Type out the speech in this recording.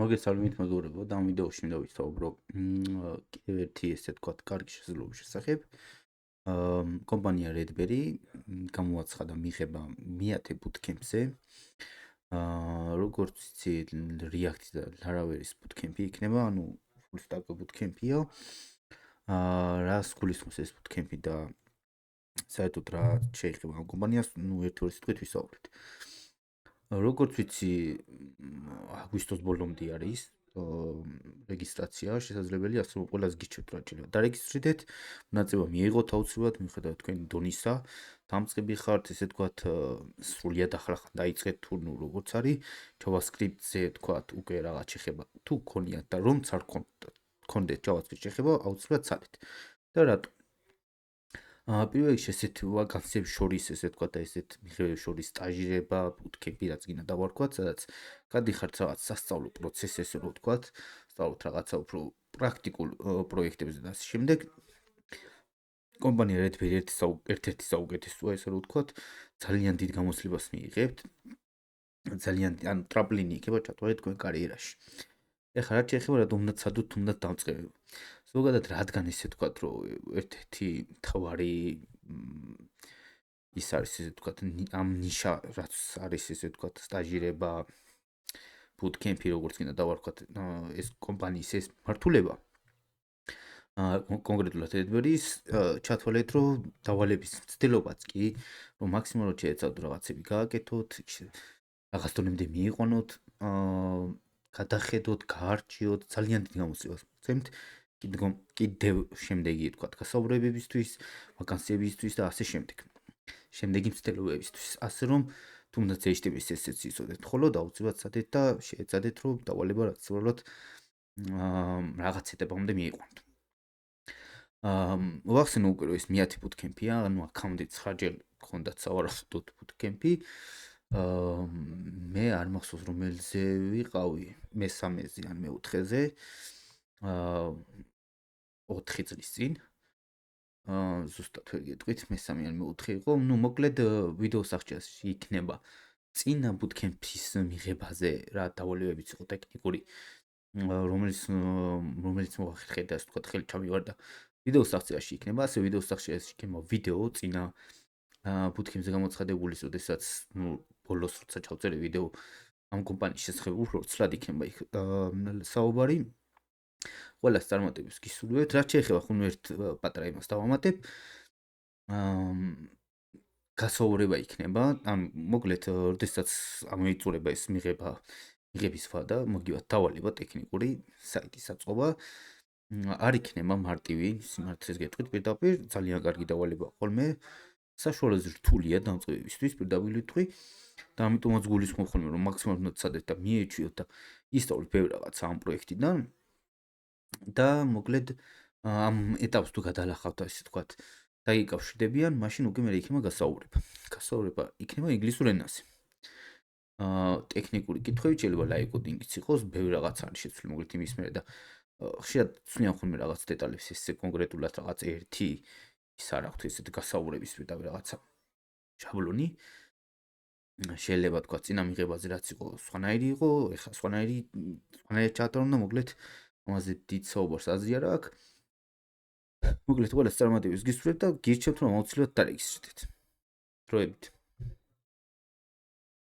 მოგესალმებით მეგობრებო და ამ ვიდეოში მინდა ვისაუბრო კიდევ ერთი ესე თქვა კარგი შესაძლებლობის შესახებ. კომპანია Redberry გამოაცხადა მიღება მეათე bootcamp-ზე. როგორც იცი, React და Laravel-ის bootcamp-ი იქნება, ანუ full stack bootcamp-ია. რას გულისხმობს ეს bootcamp-ი და საერთოდ რა შეიძლება ამ კომპანიას, ერთი-ორი სიტყვით ვისაუბრეთ. როგორც ვიცი, აგვისტოს ბოლომდე არის რეგისტრაცია შესაძლებელია, ასე რომ ყველას გიჩვენთ რა ჭირდება. დარეგისტრირდეთ, მონაწილეობა მიიღოთ აუცილებლად, მიუხედავად თქვენი დონისა, დამწყები ხართ, ესე ვთქვათ, სრულიად ახლა დაიწყეთ თუ როგორც არის, JavaScript-ზე ვთქვათ, უკვე რაღაც შეხება თუ გქონიათ და რომც არ გქონდეთ JavaScript შეხება, აუცილებლად ცადეთ. და რატო? პირველ რიგში ესეთ ვაკანსიებს შორის ესე ვთქვათ და ესეთ მიღებებს შორის სტაჟირება, bootcamp-ი რაც გინდა დავარქვათ, სადაც გადიხართ რაღაც სასწავლო პროცესს, ესე რომ ვთქვათ, სწავლობთ რაღაცა უფრო პრაქტიკულ პროექტებზე და ასე შემდეგ. კომპანია Redberry ერთ-ერთი საუკეთესოა, ესე რომ ვთქვათ, ძალიან დიდ გამოცდილებას მიიღებთ. ძალიან ანუ ტრამპლინი იქნება ჩათვალეთ თქვენ კარიერაში. ეხლა რაც შეეხება რა უნდა ცადოთ, თუნდაც დამწყებება. ზოგადად რადგან ესე ვთქვათ, რომ ერთ-ერთი მთავარი ის არის ესე ვთქვათ, ამ ნიშა რაც არის ესე ვთქვათ, სტაჟირება, bootcamp-ი როგორც გინდა დავარქვათ, ეს კომპანიის ეს მართულება. კონკრეტულად Redberry-ის ჩათვალეთ, რომ დავალების მცდელობაც კი, რომ მაქსიმალურად შეეცადოთ რაღაცები გააკეთოთ, რაღაც დონემდე მიიყვანოთ, გადახედოთ, გაარჩიოთ, ძალიან დიდ გამოცდილებას მოგცემთ. კიდევ შემდეგი ვთქვათ, გასაუბრებებისთვის, ვაკანსიებისთვის და ასე შემდეგ. შემდეგი მცდელობებისთვის, ასე რომ თუნდაც HTML-ის CSS-ს იცოდეთ, ხოლო აუცილებლად ცადეთ და შეეცადეთ, რომ დავალება რაცვლად რაღაც ეტაპამდე მიიყვანოთ. ვახსენო უკვე რომ ეს მეათე bootcamp-ია, ანუ აქამდე 9 ჯერ გქონდათ სავარაუდოდ bootcamp-ი. მე არ მახსოვს რომელზე ვიყავი, მე-3-ზე ან მე-4-ზე. 4 წლის წინ. ზუსტად ვერ გეტყვით, მე-3 ან მე-4 იყო. მოკლედ ვიდეოს სახში იქნება წინა bootcamp-ის მიღებაზე რა დავალებებიც იყო ტექნიკური, რომელიც მოახერხეთ, ასე ვთქვათ, ხელი ჩამივარდა. ვიდეოს სახში იქნება, ასე ვიდეოს სახში იქნება ვიდეო წინა bootcamp-ზე გამოცხადებული, შესაძაც ბოლოს როცა ჩავწერე ვიდეო ამ კომპანიის შესახებ უფრო ცლად იქნება იქ საუბარი. ყველას წარმატებებს გისურვებთ. რაც შეეხება ხუნ ერთ პატარა იმას დავამატებ. გასაუბრება იქნება, ანუ მოკლედ, როდესაც ამოიწურება ეს მიღების ვადა, მოგივათ დავალება ტექნიკური საიტის აწყობა. არ იქნება მარტივი, სიმართლეს გეტყვით, პირდაპირ ძალიან კარგი დავალება ხოლმე. საშუალოდ რთულია დამწყებებისთვის, პირდაპირ ვიტყვი. და ამიტომაც გულისხმობ ხოლმე, რომ მაქსიმალურად ცადეთ და მიეჩვიოთ და ისწავლოთ ბევრ რაღაცა ამ პროექტიდან. და მოკლედ ამ ეტაპს თუ გადალახავთ, ასე ვთქვათ, დაიკავშირდებიან, მაშინ უკვე მე იქნება გასაუბრება. გასაუბრება იქნება ინგლისურ ენაზე. ტექნიკური კითხვები შეიძლება live coding-იც იყოს, ბევრი რაღაც არის შეცვლილი მოკლედ იმის მერე და ხშირად ცნიან ხოლმე რაღაც დეტალებს, ესე კონკრეტულად რაღაც ერთი ის არ აქვს ესეთ გასაუბრების პირდაპირ რაღაცა შაბლონი. შეიძლება თქვა წინა მიღებაზე რაც იყო, სხვანაირი იყო, ეხლა სხვანაირი ჩატარონ და მოკლედ ამაზე დიდ საუბარს აზრი არ აქვს. მოკლედ ყველას წარმატებებს გისურვებთ და გირჩევთ რომ აუცილებლად დარეგისტრირდეთ. დროებით.